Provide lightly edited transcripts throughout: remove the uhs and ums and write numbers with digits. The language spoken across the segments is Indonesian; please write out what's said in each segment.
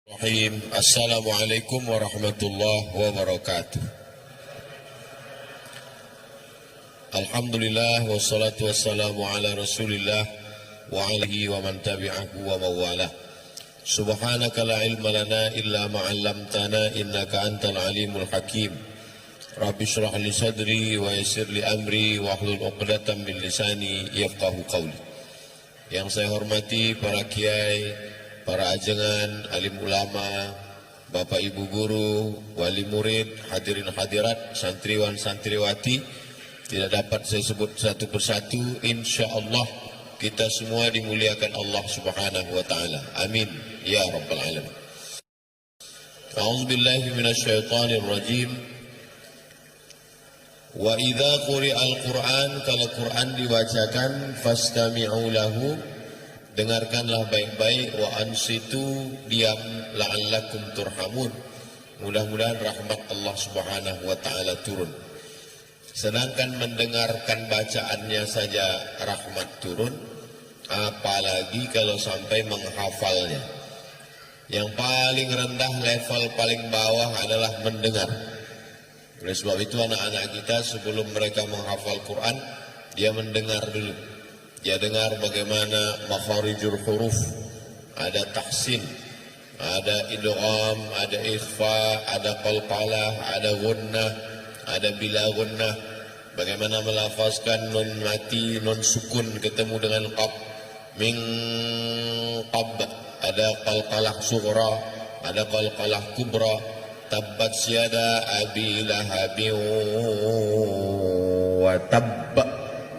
Assalamualaikum warahmatullahi wabarakatuh. Alhamdulillah wassalatu wassalamu ala Rasulillah wa alihi wa man tabi'ahu wa mawalah. Subhanaka la ilma lana illa ma 'allamtana innaka antal alimul hakim. Rabbi shrah li sadri wa yassir li amri wa hlul 'uqdatam min lisani yafqahu qawli. Yang saya hormati para kiai, para ajengan, alim ulama, bapak ibu guru, wali murid, hadirin hadirat, santriwan santriwati, tidak dapat saya sebut satu persatu. Insya Allah kita semua dimuliakan Allah Subhanahu wa taala. Amin ya rabbal alamin. A'udzubillahi minasyaitonir rajim. Wa idza quri'al Qur'an, kalau Quran dibacakan, fastami'u lahu, dengarkanlah baik-baik, wa ansitu, diam, la'allakum turhamun, mudah-mudahan rahmat Allah Subhanahu wa taala turun. Sedangkan mendengarkan bacaannya saja rahmat turun, apalagi kalau sampai menghafalnya. Yang paling rendah, level paling bawah adalah mendengar. Oleh sebab itu anak-anak kita sebelum mereka menghafal Quran, dia mendengar dulu. Dia dengar bagaimana makharijul huruf, ada tahsin, ada idgham, ada ikhfa, ada qalqalah, ada gunnah, ada bila gunnah, bagaimana melafazkan nun mati, nun sukun ketemu dengan qaf, min qab, ada qalqalah sughra, ada qalqalah kubra, tabbat syada abi lahabin wa tabba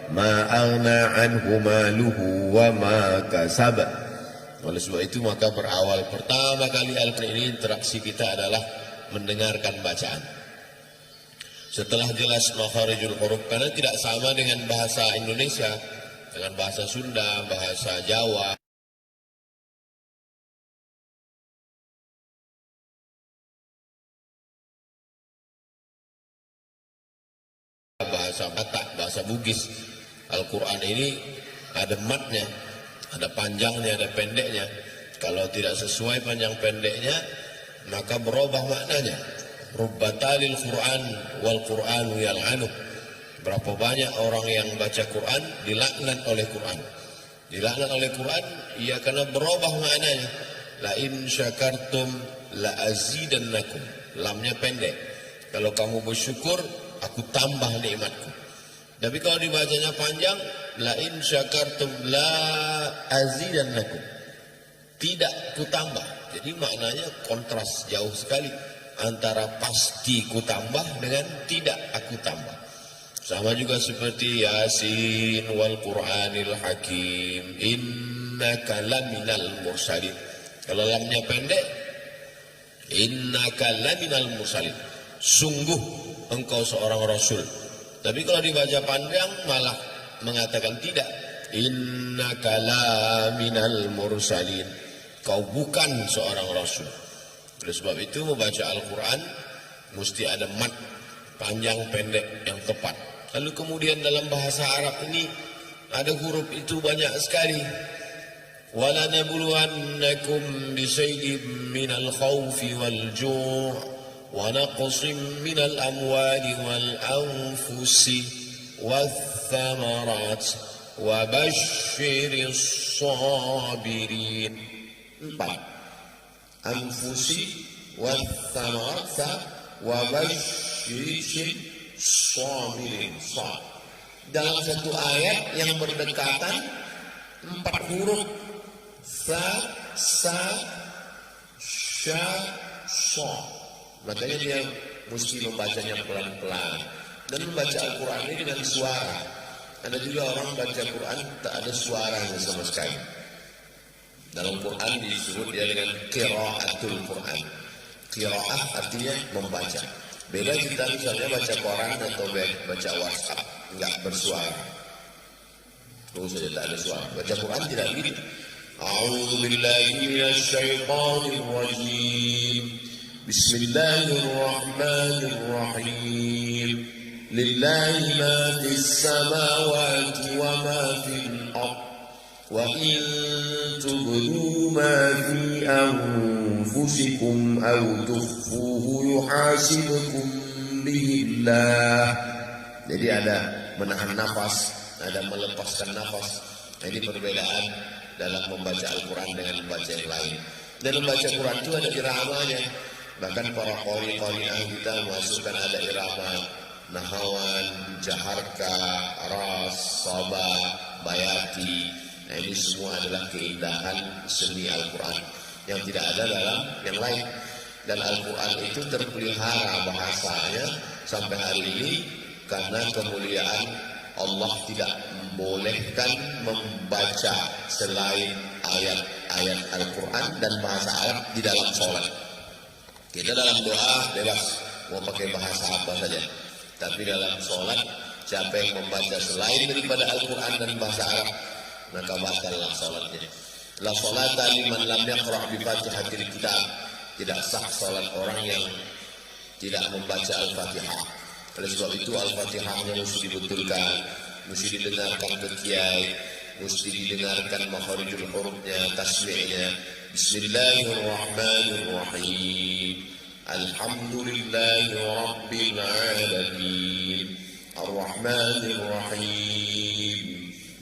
ma aghna anhu maluhu wa ma kasab. Oleh sebab itu maka berawal pertama kali Al-Quran ini interaksi kita adalah mendengarkan bacaan. Setelah jelas makharijul huruf, karena tidak sama dengan bahasa Indonesia, dengan bahasa Sunda, bahasa Jawa, bahasa Batak, bahasa Bugis. Al-Quran ini ada matnya, ada panjangnya, ada pendeknya. Kalau tidak sesuai panjang pendeknya, maka berubah maknanya. Rubbatalil Quran wal Quranu yal'anuh. Berapa banyak orang yang baca Quran dilaknat oleh Quran. Dilaknat oleh Quran, ia karena berubah maknanya. La in syakartum la azidannakum. Lamnya pendek. Kalau kamu bersyukur, aku tambah nikmatku. Tapi kalau dibacanya panjang, la in syakartum la azidannakum, tidak ku tambah. Jadi maknanya kontras jauh sekali antara pasti ku tambah dengan tidak aku tambah. Sama juga seperti Yasin wal Qur'anil Hakim, innaka laminal mursalin. Kalau lamnya pendek, innaka laminal mursalin, sungguh engkau seorang rasul. Tapi kalau dibaca panjang malah mengatakan tidak, innaka laminal mursalin, kau bukan seorang rasul. Oleh sebab itu membaca Al-Quran mesti ada mat, panjang pendek yang tepat. Lalu kemudian dalam bahasa Arab ini ada huruf itu banyak sekali. Wala nabluwannakum bisyai'in minal khawfi wal ju' ونقص من الأموال والأنفس والثمرات وبشر الصابرين. 4. أنفس والثمرات وبشر الصابرين. Dalam satu ayat yang berdekatan 4 huruf, sa, sa, sha, so. Makanya dia mesti membacanya pelan-pelan dan membaca Al-Quran ini dengan suara. Ada juga orang baca Quran tak ada suaranya sama sekali. Dalam Quran disebut dia dengan qiraatul Quran. Qiraah artinya membaca. Beda kita misalnya baca koran atau baca WhatsApp, enggak bersuara. Terus saja tak ada suara. Baca Quran tidak gitu. A'udzu billahi minasy syaithanir rajim. Bismillahirrahmanirrahim. Lillahi ma fis samawati wa ma fil ardh. Wa in tubdu ma fi anfusikum أنفسكم أو تخفوه يحاسبكم به الله. Jadi ada menahan nafas, ada melepaskan nafas. Ini perbedaan dalam membaca Al-Quran dengan membaca yang lain. Dan membaca Quran itu ada iramanya. Bahkan para qari-qari'ah kita masukkan ada irama nahawan, jaharka, ras, saba, bayati. Nah ini semua adalah keindahan seni Al-Quran yang tidak ada dalam yang lain. Dan Al-Quran itu terpelihara bahasanya sampai hari ini karena kemuliaan Allah tidak membolehkan membaca selain ayat-ayat Al-Quran dan bahasa Arab di dalam sholat. Kita dalam doa bebas mau pakai bahasa apa saja, tapi dalam sholat siapa yang membaca selain daripada Al-Quran dan bahasa Arab maka batallah sholatnya. La sholata liman lam yaqra' bi fatihatil kitab. Tidak sah sholat orang yang tidak membaca Al-Fatihah. Oleh sebab itu Al-Fatihahnya mesti dibetulkan, mesti didengarkan ke kiai, mesti didengarkan makharijul hurufnya, tasbihnya. Bismillahirrahmanirrahim. Alhamdulillahi rabbil alamin. Ar-Rahmanirrahim.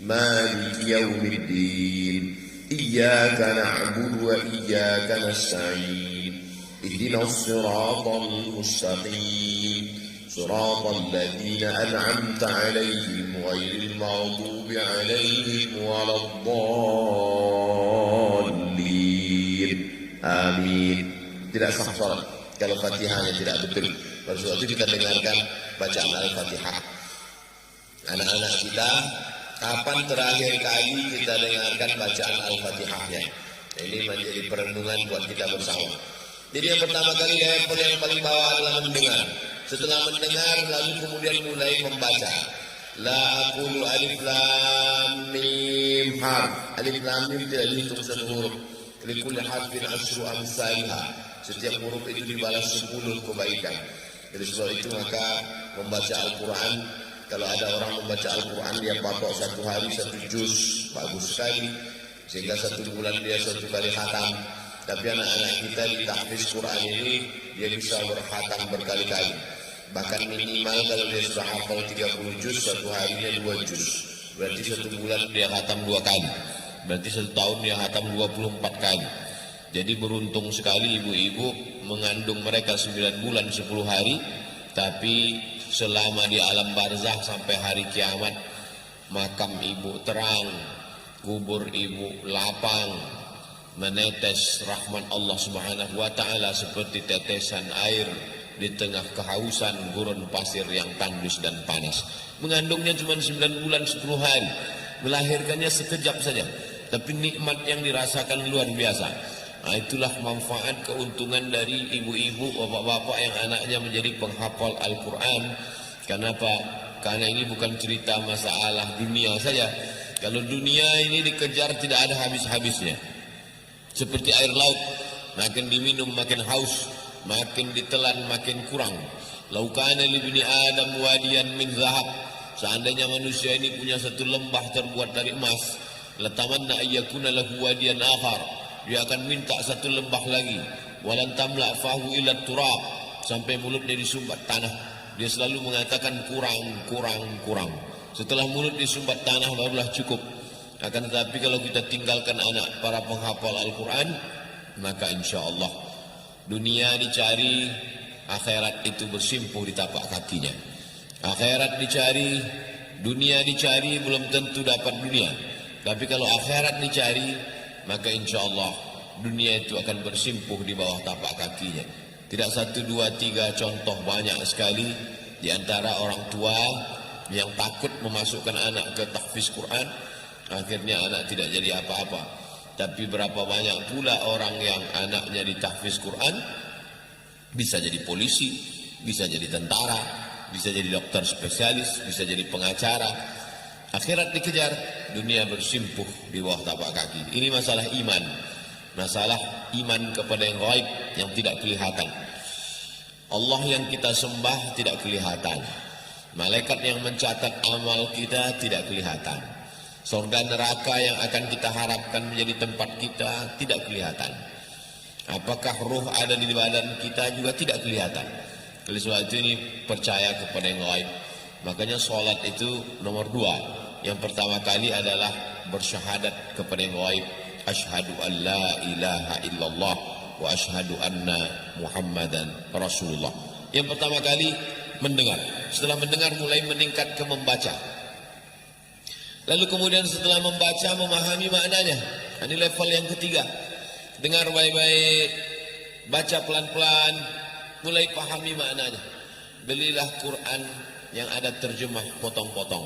Maliki yaumiddin. Iyyaka na'budu wa iyyaka nasta'in. Ihdinas siratal mustaqim. صراط الذين أنعمت عليهم غير المغضوب عليهم ولا الضالين. Amin. Tidak sah salat kalau Fatihahnya tidak betul. Pada saat itu kita dengarkan bacaan Al-Fatihah. Anak-anak kita, kapan terakhir kali kita dengarkan bacaan Al-Fatihahnya? Ini menjadi perenungan buat kita bersama. Jadi yang pertama kali level yang paling bawah adalah mendengar. Setelah mendengar lalu kemudian mulai membaca. La aqulu alif lam mim harf. Alif lam mim tidak dihitung satu huruf. Likulli harfin asyru amsalha. Setiap huruf itu dibalas 10 kebaikan. Jadi sebab itu maka membaca Al-Quran, kalau ada orang membaca Al-Quran dia patok satu hari satu juz, bagus sekali. Sehingga satu bulan dia satu kali khatam. Tapi anak-anak kita di tahfiz Quran ini dia bisa berkhatam berkali-kali. Bahkan minimal kalau dia sudah hafal 30 juz, satu harinya 2 juz. Berarti satu bulan dia khatam 2 kali. Berarti satu tahun dia khatam 24 kali. Jadi beruntung sekali ibu-ibu mengandung mereka 9 bulan 10 hari. Tapi selama di alam barzah sampai hari kiamat, makam ibu terang, kubur ibu lapang, menetes rahmat Allah Subhanahu wa taala seperti tetesan air di tengah kehausan gurun pasir yang tandus dan panas. Mengandungnya cuma 9 bulan 10 hari, melahirkannya sekejap saja, tapi nikmat yang dirasakan luar biasa. Nah, itulah manfaat keuntungan dari ibu-ibu, bapak-bapak yang anaknya menjadi penghafal Al-Quran. Kenapa? Karena ini bukan cerita masalah dunia saja. Kalau dunia ini dikejar tidak ada habis-habisnya. Seperti air laut, makin diminum makin haus, makin ditelan makin kurang. Laukana li bani Adam wadiyan min zahab. Seandainya manusia ini punya satu lembah terbuat dari emas, latamanna ayyakuna lahu wadiyan akhar. Dia akan minta satu lembah lagi. Walan tamla fahu ila turab, sampai mulutnya disumbat tanah. Dia selalu mengatakan kurang. Setelah mulut disumbat tanah barulah cukup. Akan tetapi kalau kita tinggalkan anak para penghafal Al-Quran, maka insya Allah dunia dicari, akhirat itu bersimpuh di tapak kakinya. Akhirat dicari, dunia dicari, belum tentu dapat dunia. Tapi kalau akhirat dicari, maka insya Allah dunia itu akan bersimpuh di bawah tapak kakinya. Tidak 1, 2, 3 contoh, banyak sekali di antara orang tua yang takut memasukkan anak ke tahfiz Quran. Akhirnya anak tidak jadi apa-apa. Tapi berapa banyak pula orang yang anaknya di tahfiz Quran bisa jadi polisi, bisa jadi tentara, bisa jadi dokter spesialis, bisa jadi pengacara. Akhirat dikejar, dunia bersimpuh di bawah tapak kaki. Ini masalah iman. Masalah iman kepada yang gaib, yang tidak kelihatan. Allah yang kita sembah tidak kelihatan. Malaikat yang mencatat amal kita tidak kelihatan. Surga neraka yang akan kita harapkan menjadi tempat kita tidak kelihatan. Apakah ruh ada di badan kita juga tidak kelihatan. Oleh sebab itu ini percaya kepada yang gaib. Makanya sholat itu nomor 2. Yang pertama kali adalah bersyahadat kepada yang gaib. Asyhadu an la ilaha illallah wa asyhadu anna Muhammadan Rasulullah. Yang pertama kali mendengar. Setelah mendengar mulai meningkat ke membaca. Lalu kemudian setelah membaca memahami maknanya. Ini level yang ketiga. Dengar baik-baik, baca pelan-pelan, mulai pahami maknanya. Belilah Quran yang ada terjemah potong-potong.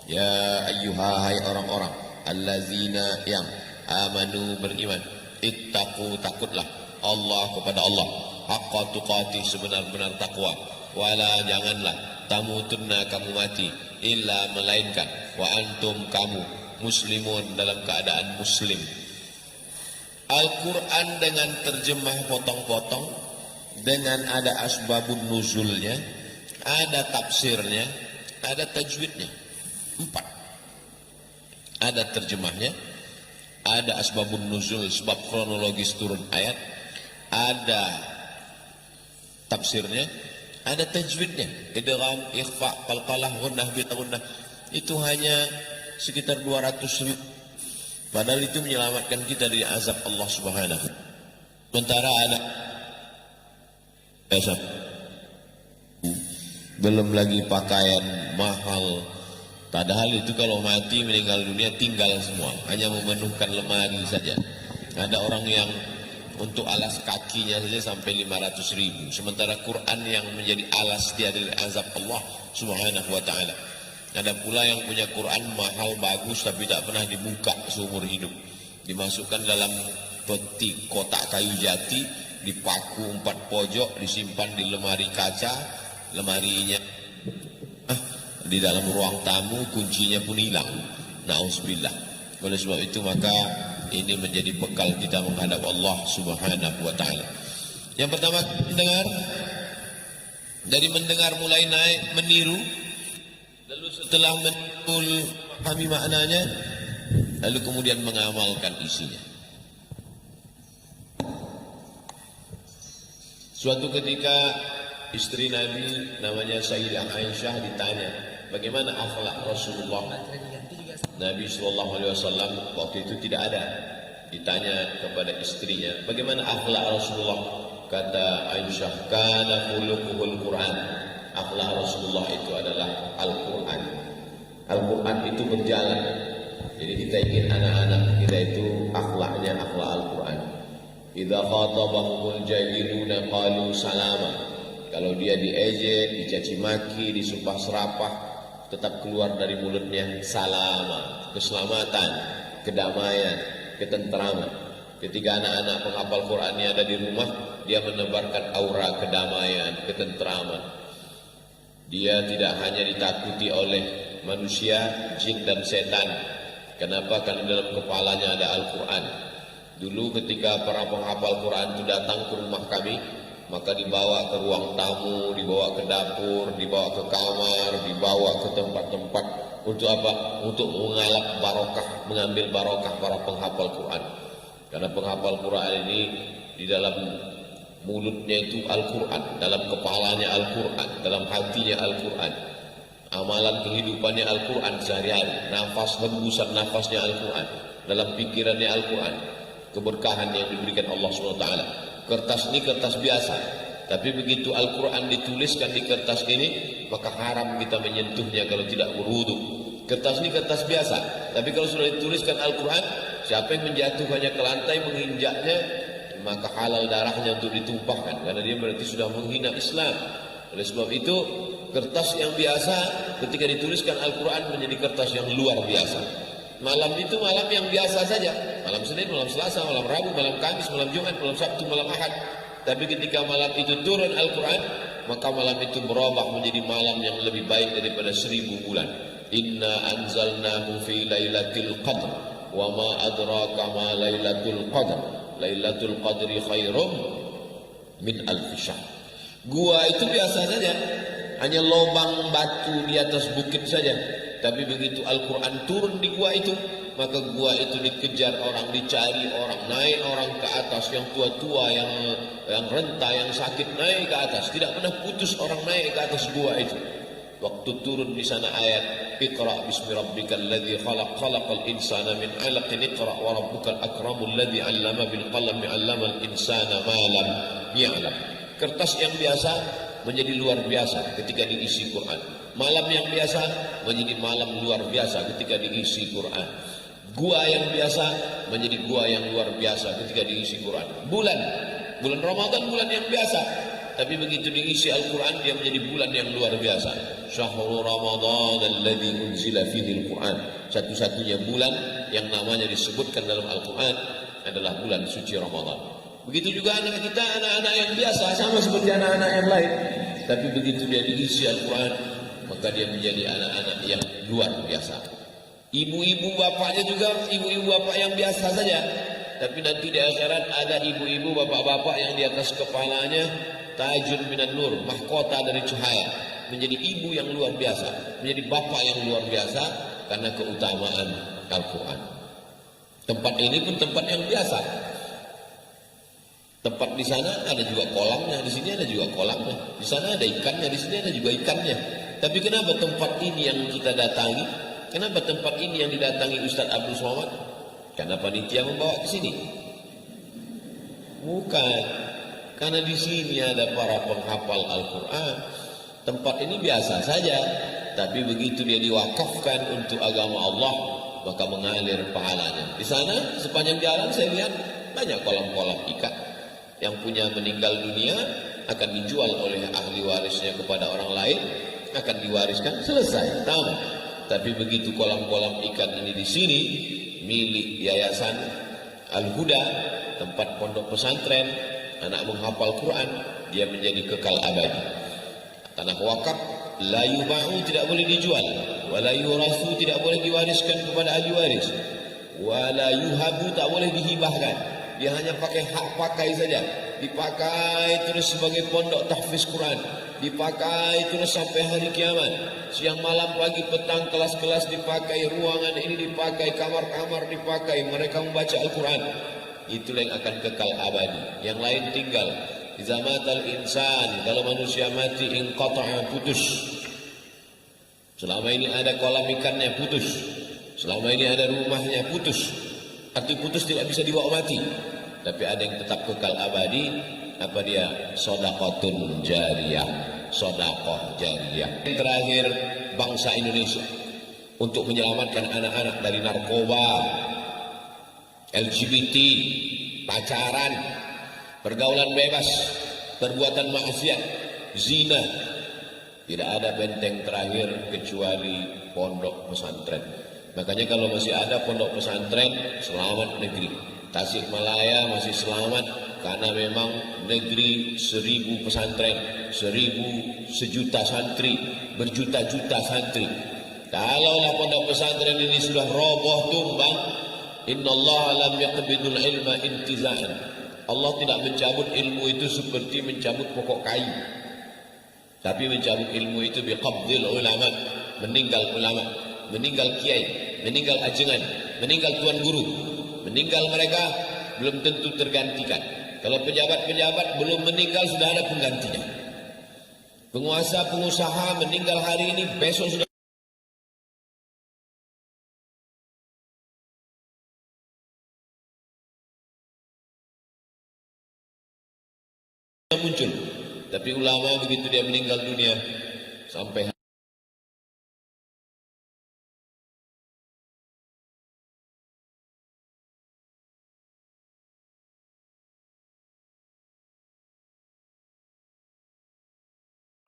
Ya ayyuhai orang-orang allazina yang amanu beriman, ittaqu takutlah Allah kepada Allah, haqqa tuqatih sebenar-benar takwa, wala janganlah tamutunna kamu mati illa melainkan wa antum kamu muslimun dalam keadaan muslim. Al-Quran dengan terjemah potong-potong, dengan ada asbabun nuzulnya, ada tafsirnya, ada tajwidnya. 4. Ada terjemahnya, ada asbabun nuzul, sebab kronologis turun ayat, ada tafsirnya, ada tajwidnya, idgham, ikhfa, qalqalah, ghunnah, bitaghunnah. Itu hanya sekitar 200.000. Padahal itu menyelamatkan kita dari azab Allah Subhanahu. Sementara ada belum lagi pakaian mahal. Padahal itu kalau mati meninggal dunia tinggal semua, hanya memenuhkan lemari saja. Ada orang yang untuk alas kakinya saja sampai 500.000. Sementara Quran yang menjadi alas dia dari azab Allah Subhanahu wa taala. Ada pula yang punya Quran mahal bagus tapi tak pernah dibuka seumur hidup. Dimasukkan dalam peti kotak kayu jati, dipaku 4 pojok, disimpan di lemari kaca, lemarinya di dalam ruang tamu, kuncinya pun hilang. Nauzubillah. Oleh sebab itu maka ini menjadi bekal kita menghadap Allah Subhanahu wa taala. Yang pertama mendengar, dari mendengar mulai naik meniru. Lalu setelah memahami maknanya, lalu kemudian mengamalkan isinya. Suatu ketika istri Nabi namanya Sayyidah Aisyah ditanya, bagaimana akhlak Rasulullah? Nabi SAW waktu itu tidak ada. Ditanya kepada istrinya, bagaimana akhlak Rasulullah? Kata Aisyah, kana khuluquhul Quran. Akhlak Rasulullah itu adalah Al-Quran. Al-Quran itu berjalan. Jadi kita ingin anak-anak kita itu akhlaknya akhlak Al-Quran. Idza khatabahumul jahiluna qalu salama. Kalau dia diejek, dicaci maki, disumpah serapah, tetap keluar dari mulutnya salama, keselamatan, kedamaian, ketentraman. Ketika anak-anak penghafal Qurannya ada di rumah, dia menebarkan aura kedamaian, ketentraman. Dia tidak hanya ditakuti oleh manusia, jin dan setan. Kenapa? Karena dalam kepalanya ada Al-Quran. Dulu ketika para penghafal Quran itu datang ke rumah kami, maka dibawa ke ruang tamu, dibawa ke dapur, dibawa ke kamar, dibawa ke tempat-tempat. Untuk apa? Untuk mengalap barokah, mengambil barokah para penghafal Quran. Karena penghafal Quran ini di dalam mulutnya itu Al-Quran, dalam kepalanya Al-Quran, dalam hatinya Al-Quran, amalan kehidupannya Al-Quran sehari-hari, nafas hembusan nafasnya Al-Quran, dalam pikirannya Al-Quran, keberkahan yang diberikan Allah SWT. Kertas ini kertas biasa, tapi begitu Al-Quran dituliskan di kertas ini, maka haram kita menyentuhnya kalau tidak berwudu. Kertas ini kertas biasa, tapi kalau sudah dituliskan Al-Quran, siapa yang menjatuhkannya ke lantai, menginjaknya, maka halal darahnya untuk ditumpahkan, karena dia berarti sudah menghina Islam. Oleh sebab itu kertas yang biasa ketika dituliskan Al-Quran menjadi kertas yang luar biasa. Malam itu malam yang biasa saja, malam Senin, malam Selasa, malam Rabu, malam Kamis, malam Jumat, malam Sabtu, malam Ahad. Tapi ketika malam itu turun Al-Quran, maka malam itu berubah menjadi malam yang lebih baik daripada 1000 bulan. Inna anzalnahu fi lailatul qadr wa ma adraka ma lailatul qadr. Lailatul Qadri khairum min alfi syahr. Gua itu biasa saja, hanya lubang batu di atas bukit saja. Tapi begitu Al-Quran turun di gua itu, maka gua itu dikejar orang, dicari orang, naik orang ke atas, yang tua-tua, yang renta, yang sakit naik ke atas, tidak pernah putus orang naik ke atas gua itu. Waktu turun di sana ayat Iqra bismi rabbikal ladzi khalaq khalaqal insana min 'alaqin iqra wa rabbukal akramul ladzi 'allama bil qalami 'allamal insana ma lam ya'lam. Kertas yang biasa menjadi luar biasa ketika diisi Quran. Malam yang biasa menjadi malam luar biasa ketika diisi Quran. Gua yang biasa menjadi gua yang luar biasa ketika diisi Quran. Bulan Ramadan bulan yang biasa, tapi begitu diisi Al-Quran dia menjadi bulan yang luar biasa. Syahrul Ramadan alladzi unzila fihi Al-Quran. Satu-satunya bulan yang namanya disebutkan dalam Al-Quran adalah bulan suci Ramadan. Begitu juga anak kita, anak-anak yang biasa sama seperti anak-anak yang lain, tapi begitu dia diisi Al-Quran, maka dia menjadi anak-anak yang luar biasa. Ibu-ibu bapaknya juga ibu-ibu bapak yang biasa saja, tapi nanti di akhirat ada ibu-ibu bapak-bapak yang di atas kepalanya tajun minan nur, mahkota dari cahaya, menjadi ibu yang luar biasa, menjadi bapak yang luar biasa karena keutamaan Al-Quran. Tempat ini pun tempat yang biasa. Tempat di sana ada juga kolamnya, di sini ada juga kolamnya. Di sana ada ikannya, di sini ada juga ikannya. Tapi kenapa tempat ini yang kita datangi? Kenapa tempat ini yang didatangi Ustaz Abdul Somad? Karena panitia membawa ke sini. Bukan. Karena di sini ada para penghafal Al-Quran. Tempat ini biasa saja, tapi begitu dia diwakafkan untuk agama Allah, maka mengalir pahalanya. Di sana sepanjang jalan saya lihat banyak kolam-kolam ikan. Yang punya meninggal dunia akan dijual oleh ahli warisnya kepada orang lain, akan diwariskan, selesai, tamat. Tapi begitu kolam-kolam ikan ini di sini milik Yayasan Al-Huda, tempat pondok pesantren, anak menghafal Quran, dia menjadi kekal abadi. Tanah wakaf la yuba'u, tidak boleh dijual, wa la yurasu, tidak boleh diwariskan kepada ahli waris, wa la yuhabu, tak boleh dihibahkan. Dia hanya pakai hak pakai saja, dipakai terus sebagai pondok tahfiz Quran, dipakai terus sampai hari kiamat. Siang malam pagi petang kelas-kelas dipakai, ruangan ini dipakai, kamar-kamar dipakai, mereka membaca Al-Quran. Itulah yang akan kekal abadi. Yang lain tinggal. Iza matal insan, kalau manusia mati inqata'a, putus. Selama ini ada kolam ikannya, putus. Selama ini ada rumahnya, putus. Arti putus tidak bisa dibawa mati. Tapi ada yang tetap kekal abadi. Apa dia? Shadaqatun jariyah. Shadaqah jariyah. Yang terakhir, bangsa Indonesia untuk menyelamatkan anak-anak dari narkoba, LGBT, pacaran, pergaulan bebas, perbuatan maksiat, zina. Tidak ada benteng terakhir kecuali pondok pesantren. Makanya kalau masih ada pondok pesantren, selamat negeri. Tasikmalaya masih selamat karena memang negeri 1000 pesantren, 1000 sejuta santri, berjuta-juta santri. Kalaulah pondok pesantren ini sudah roboh tumbang, innallaha lam yaqbidul ilma intiza'an. Allah tidak mencabut ilmu itu seperti mencabut pokok kayu, tapi mencabut ilmu itu biqabdil ulama, meninggal ulama, meninggal kiai, meninggal ajengan, meninggal tuan guru, meninggal mereka belum tentu tergantikan. Kalau pejabat-pejabat belum meninggal sudah ada penggantinya. Penguasa, pengusaha meninggal hari ini, besok sudah muncul. Tapi ulama begitu dia meninggal dunia, sampai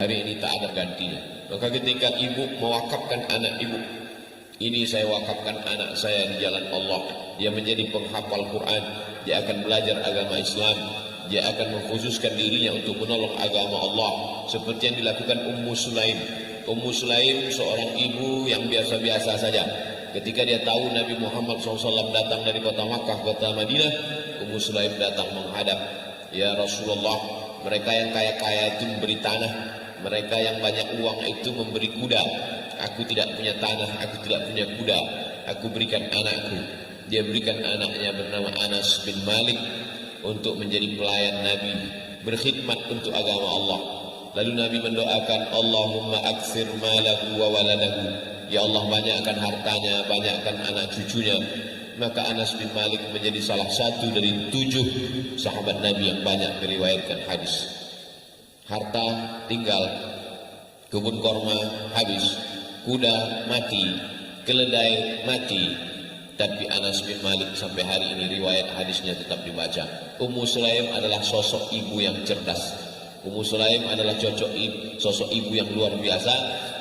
hari ini tak ada gantinya. Maka ketika ibu mewakafkan anak ibu, ini saya wakafkan anak saya di jalan Allah, dia menjadi penghafal Quran, dia akan belajar agama Islam, dia akan mengkhususkan dirinya untuk menolong agama Allah, seperti yang dilakukan Ummu Sulaim. Ummu Sulaim seorang ibu yang biasa-biasa saja. Ketika dia tahu Nabi Muhammad SAW datang dari kota Makkah, kota Madinah, Ummu Sulaim datang menghadap, ya Rasulullah, mereka yang kaya-kaya itu memberi tanah, Mereka yang banyak uang itu memberi kuda. Aku tidak punya tanah, aku tidak punya kuda. Aku berikan anakku. Dia berikan anaknya bernama Anas bin Malik untuk menjadi pelayan Nabi, berkhidmat untuk agama Allah. Lalu Nabi mendoakan, Allahumma aktsir malahu wa waladahu. Ya Allah, banyakkan hartanya, banyakkan anak cucunya. Maka Anas bin Malik menjadi salah satu dari 7 sahabat Nabi yang banyak meriwayatkan hadis. Harta tinggal, kebun korma habis, kuda mati, keledai mati, tapi Anas bin Malik sampai hari ini riwayat hadisnya tetap dibaca. Ummu Sulaim adalah sosok ibu yang cerdas. Ummu Sulaim adalah sosok ibu yang luar biasa.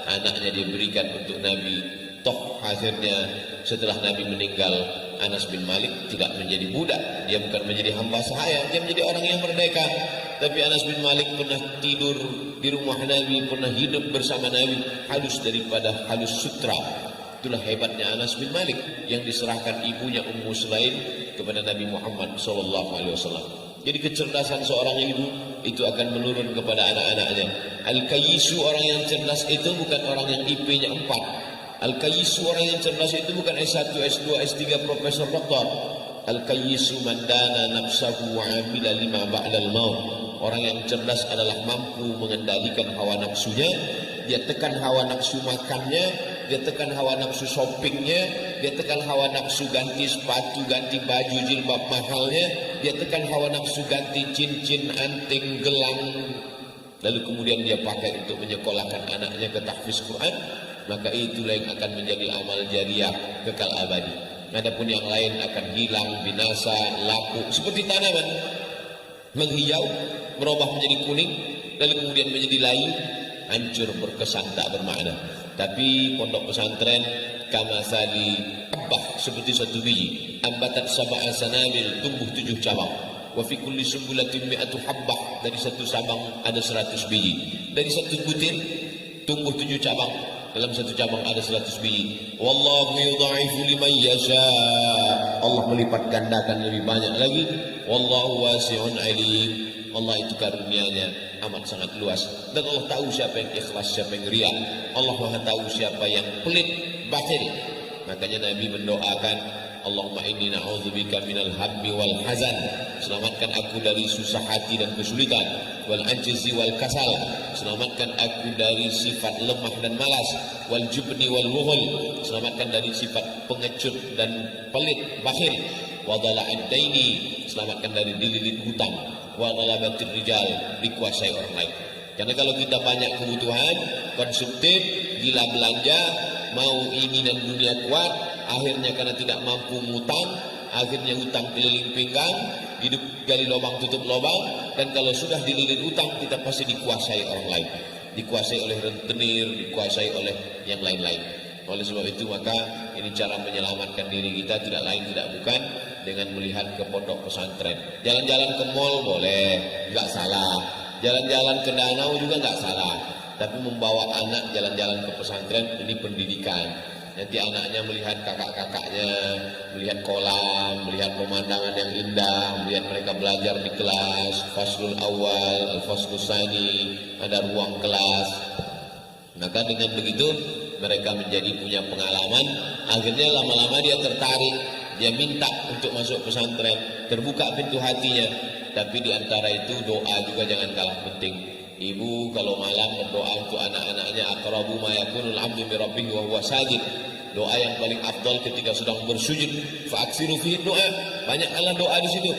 Anaknya diberikan untuk Nabi. Toh akhirnya setelah Nabi meninggal, Anas bin Malik tidak menjadi budak. Dia bukan menjadi hamba sahaya, dia menjadi orang yang merdeka. Tapi Anas bin Malik pernah tidur di rumah Nabi, pernah hidup bersama Nabi, halus daripada halus sutra. Itulah hebatnya Anas bin Malik yang diserahkan ibunya Ummu Sulaim kepada Nabi Muhammad SAW. Jadi kecerdasan seorang ibu itu akan menurun kepada anak-anaknya. Al-Kayyisu, orang yang cerdas itu bukan orang yang IP-nya 4. Al-Kayyisu, orang yang cerdas itu bukan S1, S2, S3, Profesor, Doktor. Al-Kayyisu mandana nafsahu wa amila lima ba'dal maut. Orang yang cerdas adalah mampu mengendalikan hawa nafsunya. Dia tekan hawa nafsu makannya, dia tekan hawa nafsu shoppingnya, dia tekan hawa nafsu ganti sepatu, ganti baju, jilbab mahalnya, dia tekan hawa nafsu ganti cincin, anting, gelang. Lalu kemudian dia pakai untuk menyekolahkan anaknya ke tahfiz Quran. Maka itulah yang akan menjadi amal jariah kekal abadi. Adapun yang lain akan hilang, binasa, laku, seperti tanaman menghijau, berubah menjadi kuning, lalu kemudian menjadi layu, hancur, berkesan, tak bermakna. Tapi pondok pesantren kamasali abbah, seperti satu biji, ambatat sab'a sanabil, tumbuh 7 cabang. Wa fi kulli sumbulatin mi'atu habbah, dari satu sabang ada 100 biji. Dari satu butir tumbuh 7 cabang. Dalam satu cabang ada 100 biji. Wallahu yudha'ifu liman yasha. Allah melipat gandakan lebih banyak lagi. Wallahu wasi'un alim. Allah itu karunia-Nya amat sangat luas. Dan Allah tahu siapa yang ikhlas, siapa yang riya. Allah Maha tahu siapa yang pelit, bakhil. Makanya Nabi mendoakan, Allahumma inni na'udzubika minal hammi wal hazan. Selamatkan aku dari susah hati dan kesulitan. Wal ajzi wal kasal. Selamatkan aku dari sifat lemah dan malas. Wal jubni wal wughul. Selamatkan dari sifat pengecut dan pelit, bakhil. Wa dhala'id daini. Selamatkan dari dililit hutang. Wa ghalabatir rijal, dikuasai orang lain. Karena kalau kita banyak kebutuhan, konsumtif, gila belanja, mau ini dan dunia kuat, akhirnya karena tidak mampu ngutang, akhirnya hutang keliling pinggang, hidup gali lubang tutup lubang. Dan kalau sudah dililit hutang, kita pasti dikuasai orang lain, dikuasai oleh rentenir, dikuasai oleh yang lain-lain. Oleh sebab itu maka ini cara menyelamatkan diri kita, tidak lain tidak bukan dengan melihat ke pondok pesantren. Jalan-jalan ke mall boleh, nggak salah. Jalan-jalan ke danau juga nggak salah. Tapi membawa anak jalan-jalan ke pesantren, ini pendidikan. Nanti anaknya melihat kakak-kakaknya, melihat kolam, melihat pemandangan yang indah, melihat mereka belajar di kelas, faslul awal, al-faslul tsani, ada ruang kelas. Maka dengan begitu mereka menjadi punya pengalaman. Akhirnya lama-lama dia tertarik, dia minta untuk masuk pesantren, terbuka pintu hatinya. Tapi di antara itu doa juga jangan kalah penting. Ibu kalau malam berdoa untuk anak-anaknya, aqrabu ma yakunul 'abdu bi rabbih wa huwa sajid. Doa yang paling afdal ketika sedang bersujud, fa aksiru fi doa. Banyakkanlah doa di situ.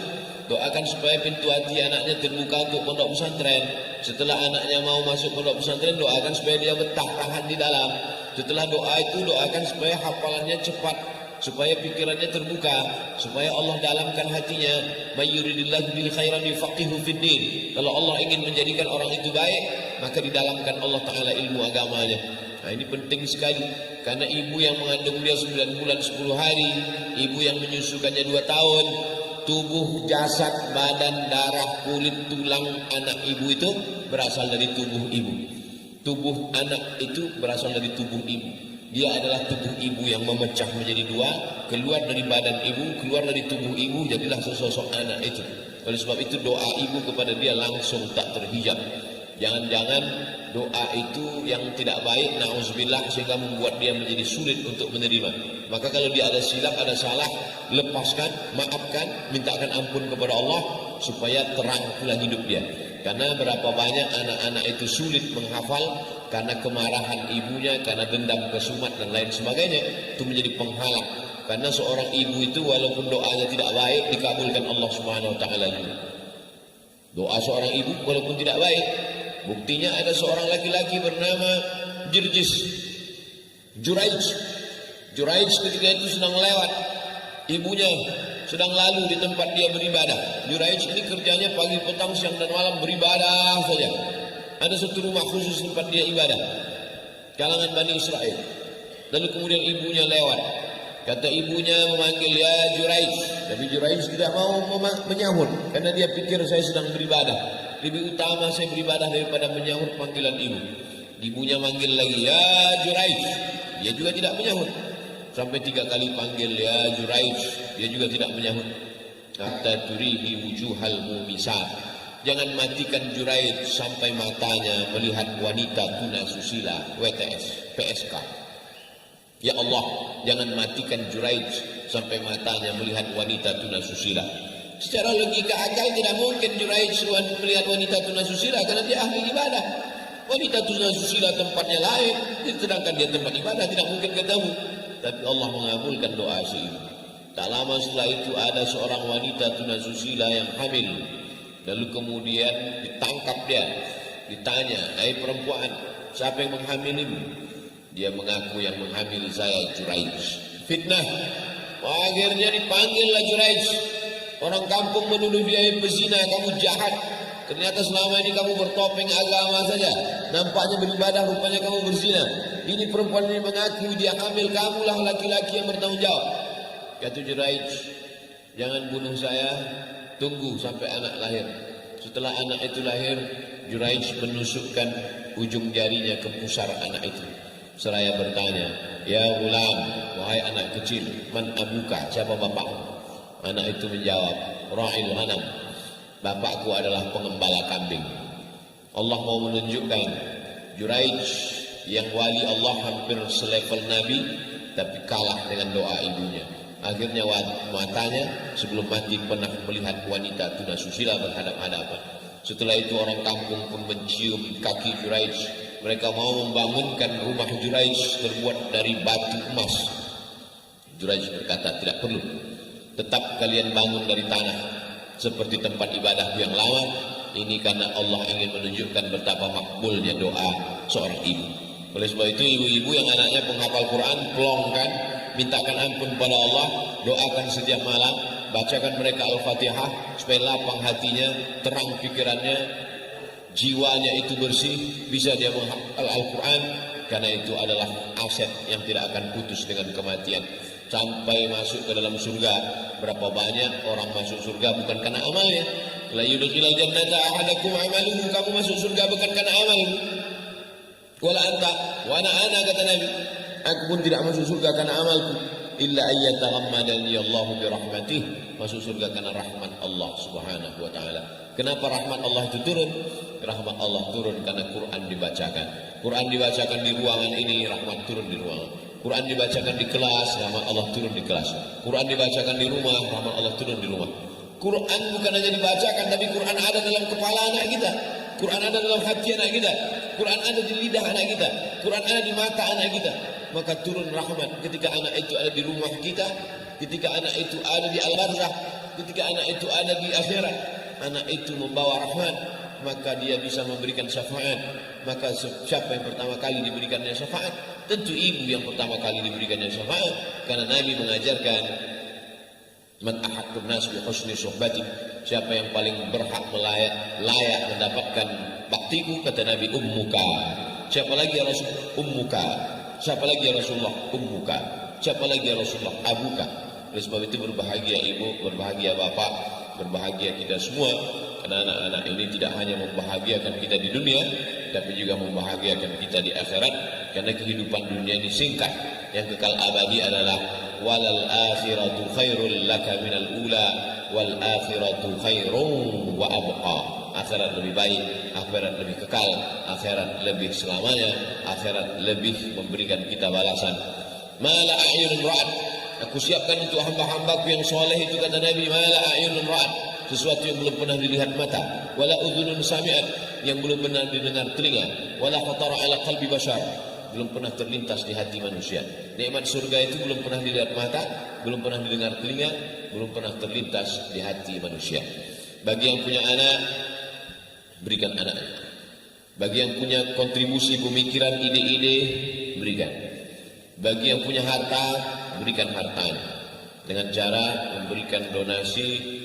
Doakan supaya pintu hati anaknya terbuka untuk pondok pesantren. Setelah anaknya mau masuk pondok pesantren, doakan supaya dia betah tahan di dalam. Setelah doa itu doakan supaya hafalannya cepat, supaya pikirannya terbuka, supaya Allah dalamkan hatinya. May yuridillahu bil khairan yufaqihu fid din. Kalau Allah ingin menjadikan orang itu baik, maka didalamkan Allah Ta'ala ilmu agamanya. Nah ini penting sekali. Karena ibu yang mengandung dia 9 bulan 10 hari, ibu yang menyusukannya 2 tahun, tubuh, jasad, badan, darah, kulit, tulang anak ibu itu berasal dari tubuh ibu. Tubuh anak itu berasal dari tubuh ibu. Dia adalah tubuh ibu yang memecah menjadi 2, keluar dari badan ibu, keluar dari tubuh ibu, jadilah sesosok anak itu. Oleh sebab itu doa ibu kepada dia langsung tak terhijab. Jangan-jangan doa itu yang tidak baik, na'udzubillah, sehingga membuat dia menjadi sulit untuk menerima. Maka kalau dia ada silap, ada salah, lepaskan, maafkan, mintakan ampun kepada Allah supaya terang pula hidup dia. Karena berapa banyak anak-anak itu sulit menghafal karena kemarahan ibunya, karena dendam kesumat dan lain sebagainya. Itu menjadi penghalang. Karena seorang ibu itu walaupun doanya tidak baik, dikabulkan Allah Subhanahu wa taala juga. Doa seorang ibu walaupun tidak baik, buktinya ada seorang laki-laki bernama Juraij ketika itu sedang lewat, ibunya sedang lalu di tempat dia beribadah. Juraij ini kerjanya pagi, petang, siang dan malam beribadah saja. Ada satu rumah khusus tempat dia ibadah, kalangan Bani Israel. Lalu kemudian ibunya lewat. Kata ibunya memanggil, ya Juraij. Tapi Juraij tidak mau menyahut karena dia pikir saya sedang beribadah. Lebih utama saya beribadah daripada menyahut panggilan ibu. Ibunya manggil lagi, ya Juraij. Dia juga tidak menyahut. Sampai 3 kali panggil, ya Juraij. Dia juga tidak menyahut. Hatta turihi wujuhal mumisat. Jangan matikan Juraij sampai matanya melihat wanita tuna susila, WTS, PSK. Ya Allah, jangan matikan Juraij sampai matanya melihat wanita tuna susila. Secara logika akal tidak mungkin Juraij melihat wanita tuna susila karena dia ahli ibadah. Wanita tuna susila tempatnya lain, sedangkan dia tempat ibadah tidak mungkin ketemu. Tapi Allah mengabulkan doa si ibu. Tak lama setelah itu ada seorang wanita tuna susila yang hamil. Lalu kemudian ditangkap dia, ditanya, hai perempuan, siapa yang menghamilimu? Dia mengaku yang menghamili saya Juraij. Fitnah. Akhirnya dipanggillah Juraij. Orang kampung menuduh dia pezina, kamu jahat. Ternyata selama ini kamu bertopeng agama saja. Nampaknya beribadah, rupanya kamu berzina. Ini perempuan ini mengaku dia hamil, kamulah laki-laki yang bertanggung jawab. Kata Juraij, jangan bunuh saya, tunggu sampai anak lahir. Setelah anak itu lahir, Juraij menusukkan ujung jarinya ke pusar anak itu. Seraya bertanya, ya ulam, wahai anak kecil, man abuka, siapa bapakmu? Anak itu menjawab, ra'il ghanam, bapakku adalah pengembala kambing. Allah mau menunjukkan Juraij yang wali Allah hampir selevel Nabi, tapi kalah dengan doa ibunya. Akhirnya matanya sebelum mati pernah melihat wanita tuna susila berhadap-hadapan. Setelah itu orang kampung pun mencium kaki Juraij. Mereka mau membangunkan rumah Juraij terbuat dari batu emas. Juraij berkata, tidak perlu. Tetap kalian bangun dari tanah seperti tempat ibadahku yang lama. Ini karena Allah ingin menunjukkan betapa makbulnya doa seorang ibu. Oleh sebab itu ibu-ibu yang anaknya penghafal Quran, pelongkan, mintakan ampun pada Allah, doakan setiap malam, bacakan mereka Al-Fatihah supaya lapang hatinya, terang pikirannya, jiwanya itu bersih, bisa dia menghafal Al-Quran, karena itu adalah aset yang tidak akan putus dengan kematian sampai masuk ke dalam surga. Berapa banyak orang masuk surga bukan karena amalnya. La yudkhilal jannata ahadakum amaluhu, kamu masuk surga bukan karena amalmu. Wala anta wa ana kata Nabi, aku pun tidak masuk surga karena amalku. Illa ayyataghammadani Allahu bi rahmatih, masuk surga karena rahmat Allah Subhanahu wa taala. Kenapa rahmat Allah itu turun? Rahmat Allah turun karena Quran dibacakan. Quran dibacakan di ruangan ini, rahmat turun di ruangan. Quran dibacakan di kelas, rahmat Allah turun di kelas. Quran dibacakan di rumah, rahmat Allah turun di rumah. Quran bukan hanya dibacakan, tapi Quran ada dalam kepala anak kita. Quran ada dalam hati anak kita. Quran ada di lidah anak kita. Quran ada di mata anak kita. Maka turun rahmat ketika anak itu ada di rumah kita, ketika anak itu ada di al-barzakh, ketika anak itu ada di akhirat. Anak itu membawa rahmat, maka dia bisa memberikan syafaat. Maka siapa yang pertama kali diberikannya syafaat? Tentu ibu yang pertama kali diberikannya syafaat. Karena Nabi mengajarkan, man ahaqqun nas bi husni suhbati, siapa yang paling berhak layak mendapatkan baktiku, kata Nabi, ummuka. Siapa lagi ya Rasul? Ummuka. Siapa lagi ya Rasulullah? Ummuka. Siapa lagi ya Rasulullah? Abuka. Oleh sebab itu berbahagia ibu, berbahagia bapak, berbahagia kita semua, karena anak-anak ini tidak hanya membahagiakan kita di dunia, tapi juga membahagiakan kita di akhirat. Karena kehidupan dunia ini singkat, yang kekal abadi adalah walal akhiratu khairul laka minal ula wal akhiratu khairun wa abqa. Akhirat lebih baik, akhirat lebih kekal, akhirat lebih selamanya, akhirat lebih memberikan kita balasan. Mala a'yunun ra'at, aku siapkan untuk hamba-hambaku yang soleh itu, kata Nabi, mala a'yunun ra'at, sesuatu yang belum pernah dilihat mata, wala udhunun sami'at, yang belum pernah didengar telinga, wala khatara ala qalbi bashar, belum pernah terlintas di hati manusia. Nikmat surga itu belum pernah dilihat mata, belum pernah didengar telinga, belum pernah terlintas di hati manusia. Bagi yang punya anak, berikan anaknya. Bagi yang punya kontribusi pemikiran, ide-ide, berikan. Bagi yang punya harta, berikan hartanya. Dengan cara memberikan donasi.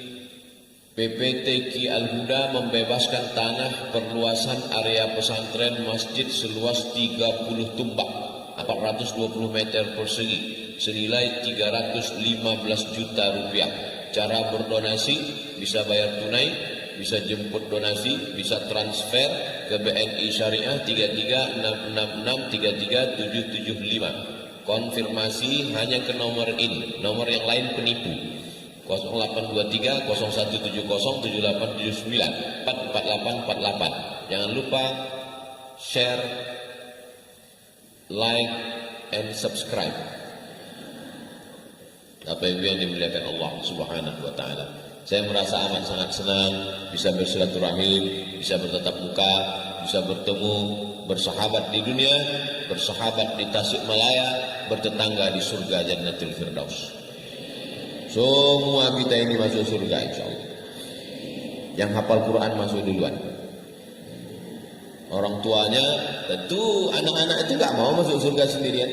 PPTQ Al-Huda membebaskan tanah perluasan area pesantren masjid seluas 30 tumbak 420 meter persegi senilai 315 juta rupiah. Cara berdonasi bisa bayar tunai, bisa jemput donasi, bisa transfer ke BNI Syariah 3366633775. Konfirmasi hanya ke nomor ini, nomor yang lain penipu. 0823 0170 7879 44848. Jangan lupa share, like, and subscribe. Bapak Ibu yang dimuliakan Allah Subhanahu wa taala. Saya merasa amat sangat senang bisa bersilaturahim, bisa bertatap muka, bisa bertemu, bersahabat di dunia, bersahabat di Tasikmalaya, bertetangga di surga Jannatul Firdaus. Semua kita ini masuk surga insyaallah. Yang hafal Quran masuk duluan. Orang tuanya tentu anak-anak itu gak mau masuk surga sendirian.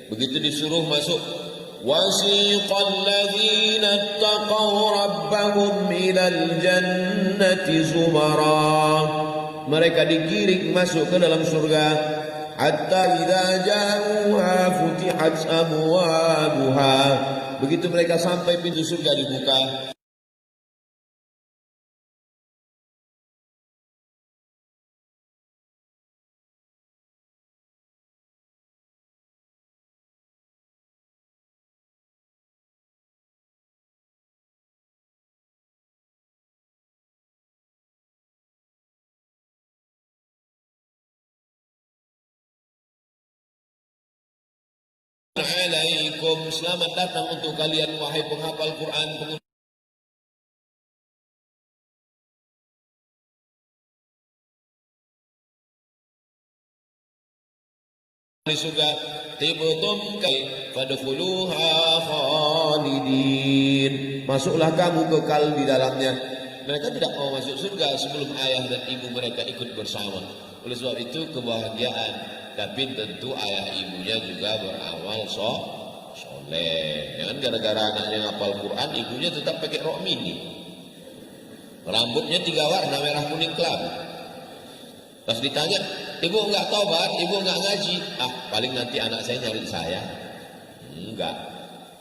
Begitu disuruh masuk, wasiqal ladzina taqaw rabbahum ilal jannati zumara. Mereka digiring masuk ke dalam surga. Hatta idza ja'uha futihat abwabuha. Begitu mereka sampai pintu surga dibuka, Assalamualaikum, selamat datang untuk kalian wahai penghafal Quran, di surga. Tibtum kai fadkhuluha khalidin. Masuklah kamu kekal di dalamnya. Mereka tidak mau masuk surga sebelum ayah dan ibu mereka ikut bersama. Oleh sebab itu kebahagiaan. Tapi tentu ayah ibunya juga beramal soleh. Jangan gara-gara anaknya ngapal Quran, ibunya tetap pakai rok mini. Rambutnya 3 warna, merah kuning kelabu. Pas ditanya, ibu enggak taubat, ibu enggak ngaji. Paling nanti anak saya nyari saya. Enggak.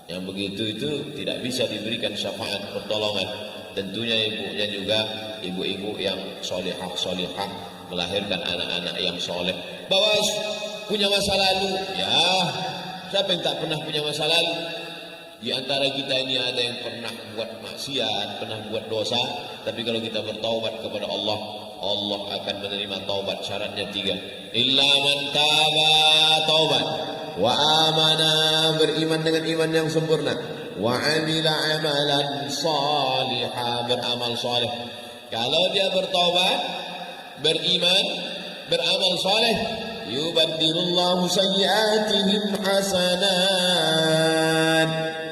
Yang begitu itu tidak bisa diberikan syafaat pertolongan. Tentunya ibunya juga ibu-ibu yang solehah melahirkan anak-anak yang soleh. Bahwa punya masa lalu, ya siapa yang tak pernah punya masa lalu? Di antara kita ini ada yang pernah buat maksiat, pernah buat dosa, tapi kalau kita bertaubat kepada Allah, Allah akan menerima taubat. Syaratnya 3. Illa man taba, taubat, wa amana, beriman dengan iman yang sempurna, wa amila amalan salihah, beramal saleh. Kalau dia bertaubat, beriman, beramal saleh, yubaddilullahu sayyi'atihim hasanat.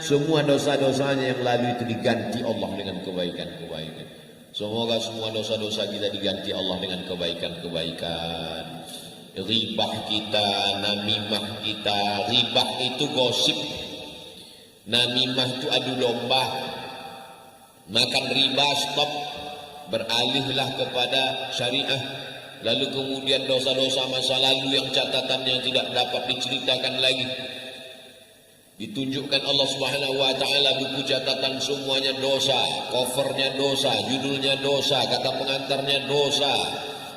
Semua dosa-dosanya yang lalu itu diganti Allah dengan kebaikan-kebaikan. Semoga semua dosa-dosa kita diganti Allah dengan kebaikan-kebaikan. Ribah kita, namimah kita. Ribah itu gosip, namimah itu adu domba. Makan riba, stop, beralihlah kepada syariah. Lalu kemudian dosa-dosa masa lalu yang catatannya tidak dapat diceritakan lagi, ditunjukkan Allah Subhanahu wa taala, buku catatan semuanya dosa, covernya dosa, judulnya dosa, kata pengantarnya dosa,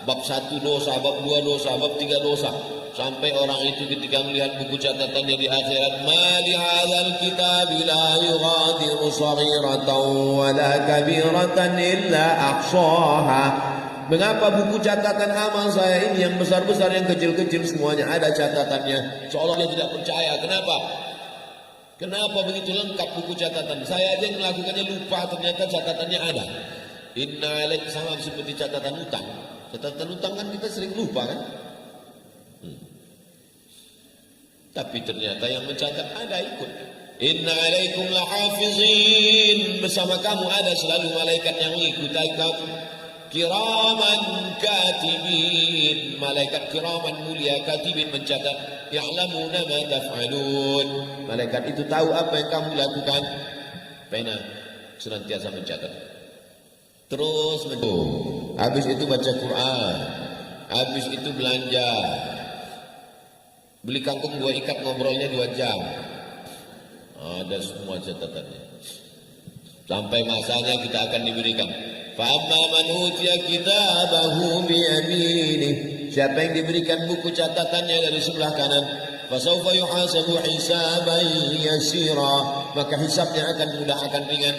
bab 1 dosa, bab 2 dosa, bab 3 dosa, sampai orang itu ketika melihat buku catatannya di akhirat, ma li hadzal kitabi la yughadiru saghiratan wa la kabiratan illa ahsaha Mengapa buku catatan amal saya ini yang besar-besar, yang kecil-kecil semuanya ada catatannya? Seolah dia tidak percaya. Kenapa? Kenapa begitu lengkap buku catatan? Saya aja yang melakukannya lupa, ternyata catatannya ada. Inna alaik, sama seperti catatan utang. Catatan utang kan kita sering lupa kan? Tapi ternyata yang mencatat ada ikut. Inna alaikum lahafizin, bersama kamu ada selalu malaikat yang mengikuti kamu. Kiraman katibin, malaikat kiraman mulia katibin mencatat. Ya'lamuna ma taf'alun, malaikat itu tahu apa yang kamu lakukan. Pena senantiasa mencatat. Terus habis itu baca Quran, habis itu belanja, beli kangkung 2 ikat, ngobrolnya 2 jam. Ada semua catatannya. Sampai masanya kita akan diberikan. Fa amma man utiya kitabahu bi yaminih, siapa yang diberikan buku catatannya dari sebelah kanan, fa sawfa yuhasabu hisaban yasira, maka hisabnya akan mudah, akan ringan.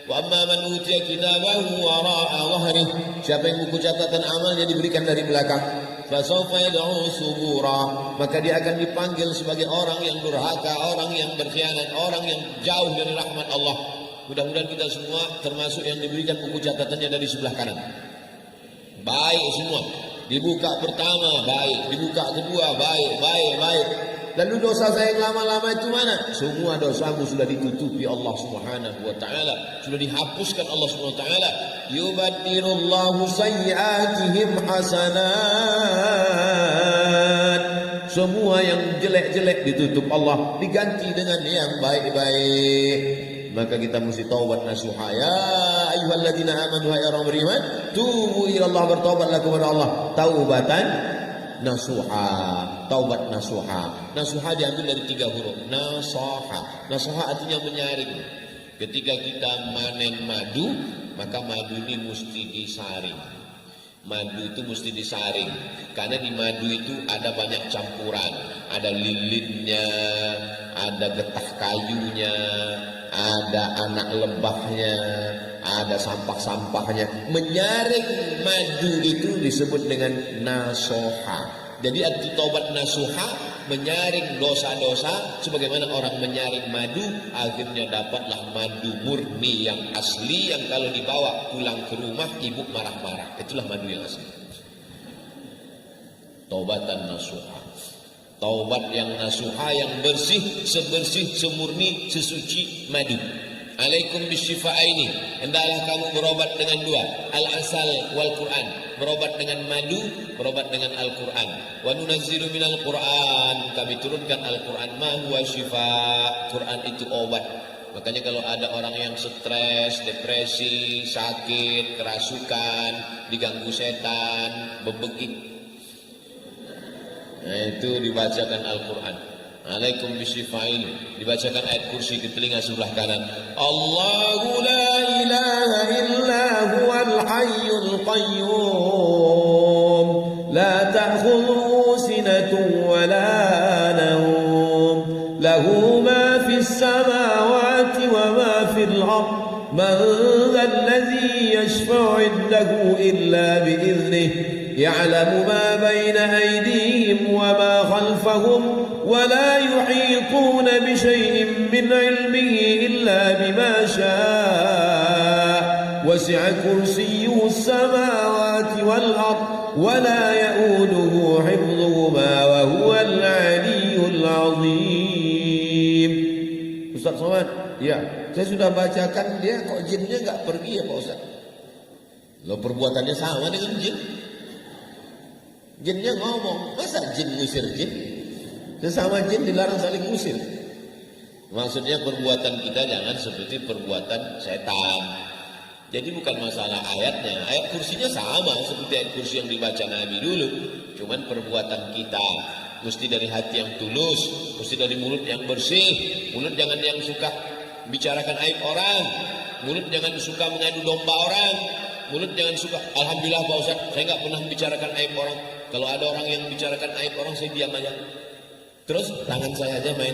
Wa amma man utiya kitabahu wara'a dhahrih, siapa yang buku catatan amalnya diberikan dari belakang, fasawfa yad'u subura, maka dia akan dipanggil sebagai orang yang durhaka, orang yang berkhianat, orang yang jauh dari rahmat Allah. Mudah-mudahan kita semua termasuk yang diberikan buku catatannya dari sebelah kanan. Baik semua. Dibuka pertama baik, dibuka kedua baik, baik. Lalu dosa saya yang lama-lama itu mana? Semua dosamu sudah ditutupi Allah Subhanahu wa taala, sudah dihapuskan Allah Subhanahu wa taala. Yubaddilullahu sayyi'atihim hasanat. Semua yang jelek-jelek ditutup Allah, diganti dengan yang baik-baik. Maka kita mesti taubat nasuha. Ya ayyuhalladzina amanu, hai orang beriman, tubu ila Allah, bertobatlah kepada Allah taubatan nasuha. Taubat nasuha. Nasuha diambil dari 3 huruf. Nasaha. Nasaha artinya menyaring. Ketika kita manen madu, maka madu ini mesti disaring. Madu itu mesti disaring, karena di madu itu ada banyak campuran, ada lilinnya, ada getah kayunya, ada anak lebahnya, ada sampah-sampahnya. Menyaring madu itu disebut dengan nasoha. Jadi arti taubat nasuha, menyaring dosa-dosa, sebagaimana orang menyaring madu, akhirnya dapatlah madu murni yang asli, yang kalau dibawa pulang ke rumah ibu marah-marah. Itulah madu yang asli. Taubatan nasuha. Taubat yang nasuha, yang bersih, sebersih, semurni, sesuci madu. Alaikum bisyifa'aini, hendaklah kamu berobat dengan 2, al-asal wal Quran, berobat dengan madu, berobat dengan Al-Quran. Wa nunazzilu minal Quran, kami turunkan Al-Quran, ma huwa syifa, Quran itu obat. Makanya kalau ada orang yang stres, depresi, sakit, kerasukan, diganggu setan, bebegik, nah itu dibacakan Al-Quran. Alaikum bisyifa'in, dibacakan ayat kursi di telinga sebelah kanan. Allahu la ilaha illa huwal hayyul qayyum, la ta'khudhuhu sinatun wa la nawm, lahu ma fis samawati wa ma fil ard, man dhal ladzi yashfa'u 'indahu illa bi idhnihi, يعلم ما بين أيديهم وما خلفهم ولا يحيطون بشيء من علمه إلا بما شاء وسع كرسيه السماوات والأرض ولا يؤوده حفظهما وهو العلي العظيم. Ustaz Somad, ya, saya sudah bacakan dia, kok jinnya nggak pergi ya Pak Ustaz? Lo perbuatannya sama dengan jin. Jinnya ngomong, masa jin ngusir jin? Sesama jin dilarang saling ngusir. Maksudnya perbuatan kita jangan seperti perbuatan setan. Jadi bukan masalah ayatnya, ayat kursinya sama seperti ayat kursi yang dibaca Nabi dulu. Cuman perbuatan kita mesti dari hati yang tulus, mesti dari mulut yang bersih. Mulut jangan yang suka bicarakan aib orang, mulut jangan suka mengadu domba orang, mulut jangan suka. Alhamdulillah Pak Ustaz, saya nggak pernah bicarakan aib orang. Kalau ada orang yang bicarakan aib orang, saya diam aja. Terus tangan saya aja main.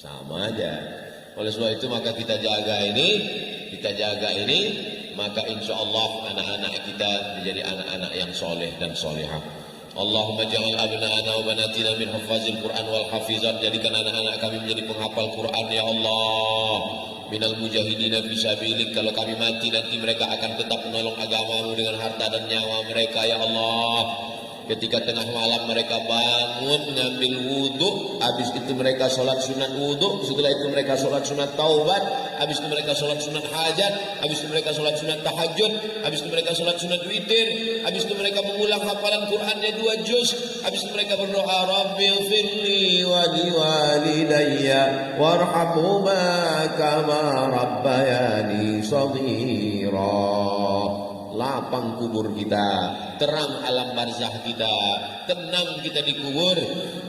Sama aja. Oleh sebab itu maka kita jaga ini, maka insya Allah anak-anak kita menjadi anak-anak yang soleh dan solehah. Allahumma ja'al abna'ana wa banatina min hafazil Quran wal hafizat, jadikan anak-anak kami menjadi penghafal Quran ya Allah. Minal mujahidina fisabilik, kalau kami mati nanti mereka akan tetap menolong agamamu dengan harta dan nyawa mereka ya Allah. Ketika tengah malam mereka bangun ngambil wudhu, habis itu mereka sholat sunat wudhu, setelah itu mereka sholat sunat taubat, habis itu mereka sholat sunat hajat, habis itu mereka sholat sunat tahajud, habis itu mereka sholat sunat witir, habis itu mereka mengulang hafalan Qurannya 2 juz, habis itu mereka berdoa Rabbighfirli wa liwalidayya warhamhuma kama rabbayani shaghira. Lapang kubur kita, terang alam barzah kita, tenang kita di kubur,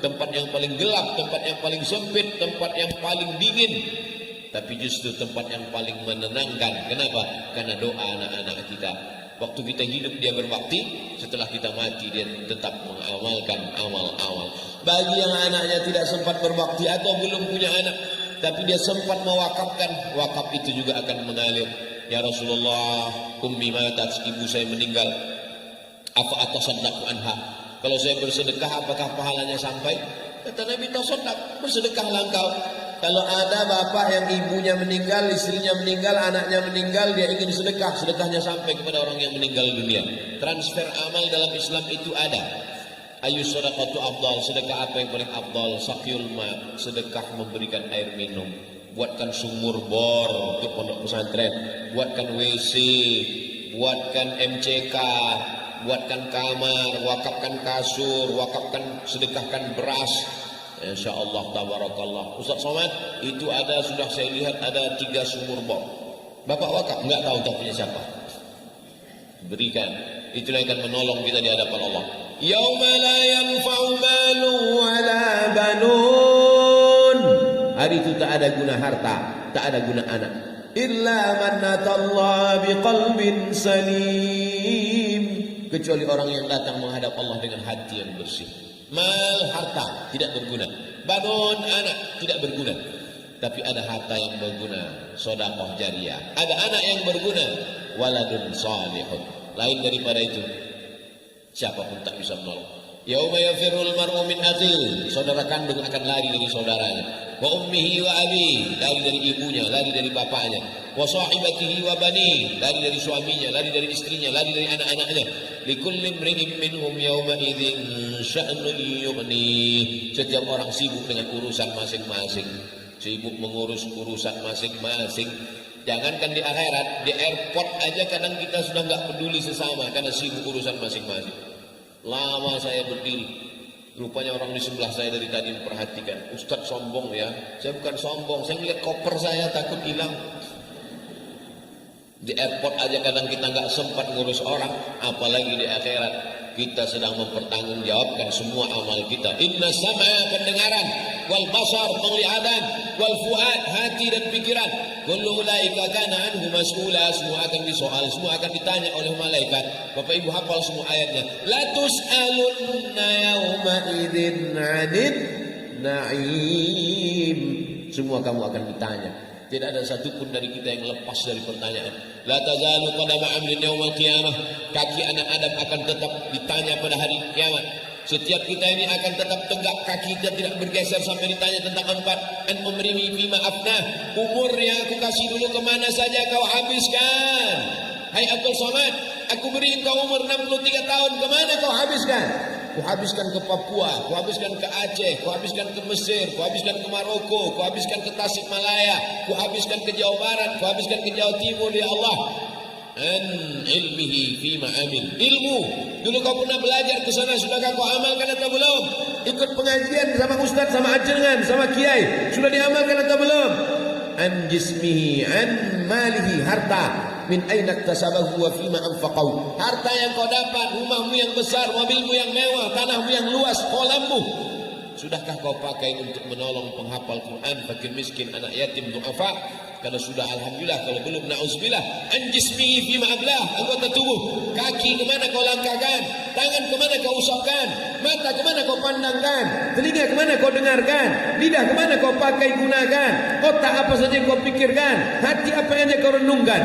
tempat yang paling gelap, tempat yang paling sempit, tempat yang paling dingin, tapi justru tempat yang paling menenangkan. Kenapa? Karena doa anak-anak kita. Waktu kita hidup dia berbakti, setelah kita mati dia tetap mengamalkan amal-amal. Bagi yang anaknya tidak sempat berbakti atau belum punya anak, tapi dia sempat mewakafkan, wakaf itu juga akan mengalir. Ya Rasulullah, ummi matat, ibu saya meninggal, apa atasaddaqu anha, kalau saya bersedekah apakah pahalanya sampai? Kata Nabi, tasaddaq, bersedekahlah engkau. Kalau ada bapak yang ibunya meninggal, istrinya meninggal, anaknya meninggal, dia ingin sedekah, sedekahnya sampai kepada orang yang meninggal dunia. Transfer amal dalam Islam itu ada. Ayu sedekatu afdal, sedekah apa yang paling afdal? Saqyul ma, sedekah memberikan air minum. Buatkan sumur bor untuk pondok pesantren, buatkan WC, buatkan MCK, buatkan kamar, wakafkan kasur, wakafkan, sedekahkan beras. Insyaallah tabarakallah. Ustaz Somad, itu ada, sudah saya lihat ada 3 sumur bor. Bapak wakaf, enggak tahu tak punya siapa. Berikan, itulah yang akan menolong kita di hadapan Allah. Yauma la yanfa'u malu wala banun. Hari itu tak ada guna harta, tak ada guna anak. Illa man atallaha biqalbin salim, kecuali orang yang datang menghadap Allah dengan hati yang bersih. Mal, harta tidak berguna, bangun anak tidak berguna, tapi ada harta yang berguna, sedekah jariyah. Ada anak yang berguna, waladun salihun. Lain daripada itu, siapapun tak bisa menolong. Yauma yafirul mar'u min akhihi, saudara kandung akan lari dari saudaranya. Wa ummihi wa abi, lari dari ibunya, lari dari bapaknya. Wa sahibatihi wa bani, lari dari suaminya, lari dari istrinya, lari dari anak-anaknya. Likulli imrin minhum yawma idzin sya'nun yughni. Setiap orang sibuk dengan urusan masing-masing, sibuk mengurus urusan masing-masing. Jangankan di akhirat, di airport aja kadang kita sudah enggak peduli sesama karena sibuk urusan masing-masing. Lama saya berdiri, rupanya orang di sebelah saya dari tadi memperhatikan. Ustadz sombong ya. Saya bukan sombong, saya melihat koper saya takut hilang. Di airport aja kadang kita nggak sempat ngurus orang, apalagi di akhirat. Kita sedang mempertanggungjawabkan semua amal kita. Inna sam'a, pendengaran, wal basar, penglihatan, wal fuad, hati dan pikiran. Kullu ulaika kana anhu mas'ula, semua akan disoal, semua akan ditanya oleh malaikat. Bapak Ibu hafal semua ayatnya. La tus'alunna yawma idzin 'anil na'im. Semua kamu akan ditanya. Tidak ada satupun dari kita yang lepas dari pertanyaan. La tazalu qadama 'abdin yaumal qiyamah. Kaki anak Adam akan tetap ditanya pada hari kiamat. Setiap kita ini akan tetap tegak, kaki kita tidak bergeser sampai ditanya tentang 4. An umrimi fima afnah. Umur yang aku kasih dulu kemana saja kau habiskan? Hai Abdul Somad, aku beri engkau umur 63 tahun, kemana kau habiskan? Kuhabiskan ke Papua, kuhabiskan ke Aceh, kuhabiskan ke Mesir, kuhabiskan ke Maroko, kuhabiskan ke Tasikmalaya, kuhabiskan ke Jawa Barat, kuhabiskan ke Jawa Timur ya Allah. An ilmihi fima amil. Ilmu, dulu kau pernah belajar ke sana, sudahkah kau amalkan atau belum? Ikut pengajian sama ustaz, sama ajengan, sama kiai, sudah diamalkan atau belum? An jismihi, an malihi, harta. Min aina iktasabahu wa fima anfaqahu. Harta yang kau dapat, rumahmu yang besar, mobilmu yang mewah, tanahmu yang luas, kolammu, sudahkah kau pakai untuk menolong penghafal Quran, fakir miskin, anak yatim, du'afa? Kalau sudah alhamdulillah, kalau belum na'udzubillah. An jismihi fima ablah, anggota tubuh. Kaki kemana kau langkahkan, tangan kemana kau usapkan, mata kemana kau pandangkan, telinga kemana kau dengarkan, lidah kemana kau pakai gunakan, otak apa saja kau pikirkan, hati apa yang kau renungkan.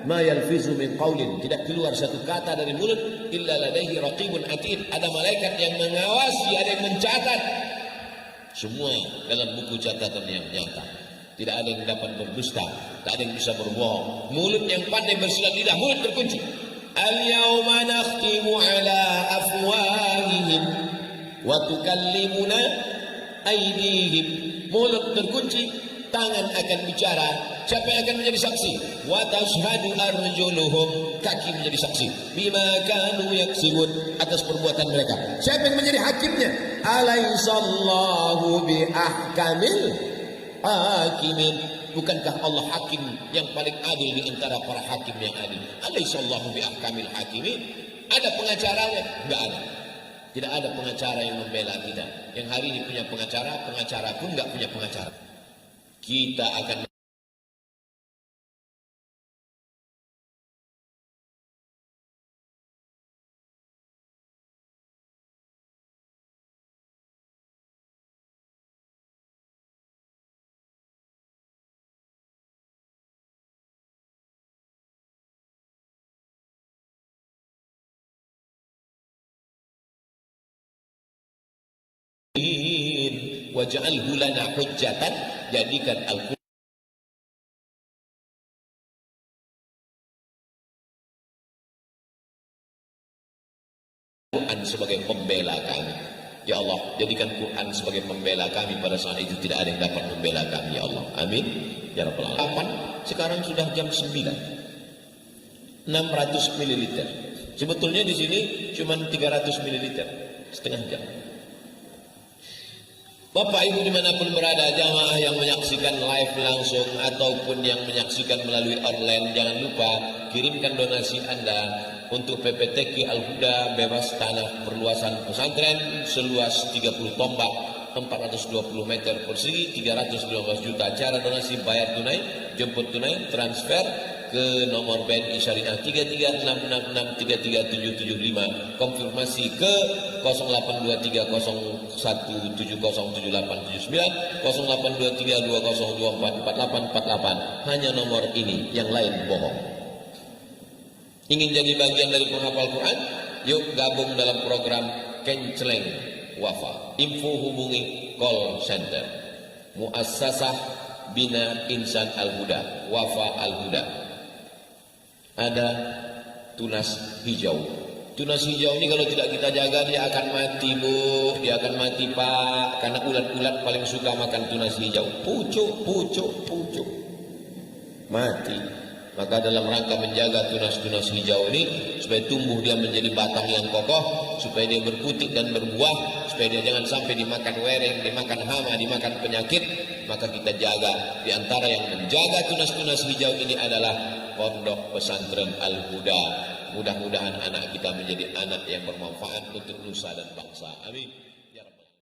ma yalfizu min qaulin, tidak keluar satu kata dari mulut illa ladaihi raqibun atid, ada malaikat yang mengawasi, ada yang mencatat semua dalam buku catatan yang nyata. Tidak ada yang dapat berdusta, tak ada yang bisa berbohong. Mulut yang pandai bersilat lidah, mulut terkunci. Al-yawma nakhtimu ala afwahihim wa tukallimuna aydihim. Mulut terkunci, tangan akan bicara. Siapa yang akan menjadi saksi? Wa tashhadu arjuluhum, kaki menjadi saksi. Bima kanu yaksibun, atas perbuatan mereka. Siapa yang menjadi hakimnya? Alaihissallahu bi ahkamil hakimin. Bukankah Allah hakim yang paling adil di antara para hakim yang adil? Alaihissallahu bi ahkamil hakimin. Ada pengacaranya? Enggak ada. Tidak ada pengacara yang membela kita. Yang hari ini punya pengacara, pengacara pun enggak punya pengacara. Kita akan waj'alhu lana hujjatan, jadikan Al-Quran sebagai pembela kami. Ya Allah, jadikan Quran sebagai pembela kami pada saat itu tidak ada yang dapat membela kami, ya Allah. Amin. Ya Rabbal Alamin. Sekarang sudah jam 9. 600 ml. Sebetulnya di sini cuma 300 ml. Setengah jam. Bapak Ibu dimanapun berada, jamaah yang menyaksikan live langsung ataupun yang menyaksikan melalui online, jangan lupa kirimkan donasi Anda untuk PPTQ Al-Huda bebas tanah perluasan pesantren seluas 30 tombak 420 meter persegi 315 juta. Cara donasi bayar tunai, jemput tunai, transfer ke nomor BNI Syariah 3366633775, konfirmasi ke 082301707879, 082320244848. Hanya nomor ini, yang lain bohong. Ingin jadi bagian dari penghafal Quran? Yuk gabung dalam program Kenceleng Wafa. Info hubungi call center Muassasah Bina Insan Al-Huda, Wafa Al-Huda. Ada tunas hijau. Tunas hijau ini kalau tidak kita jaga dia akan mati, Bu. Dia akan mati, Pak. Karena ulat-ulat paling suka makan tunas hijau. Pucuk, pucuk, pucuk. Mati. Maka dalam rangka menjaga tunas-tunas hijau ini supaya tumbuh dia menjadi batang yang kokoh, supaya dia berputik dan berbuah, supaya dia jangan sampai dimakan wereng, dimakan hama, dimakan penyakit, maka kita jaga. Di antara yang menjaga tunas-tunas hijau ini adalah Pondok Pesantren Al-Huda. Mudah-mudahan anak kita menjadi anak yang bermanfaat untuk nusa dan bangsa. Amin.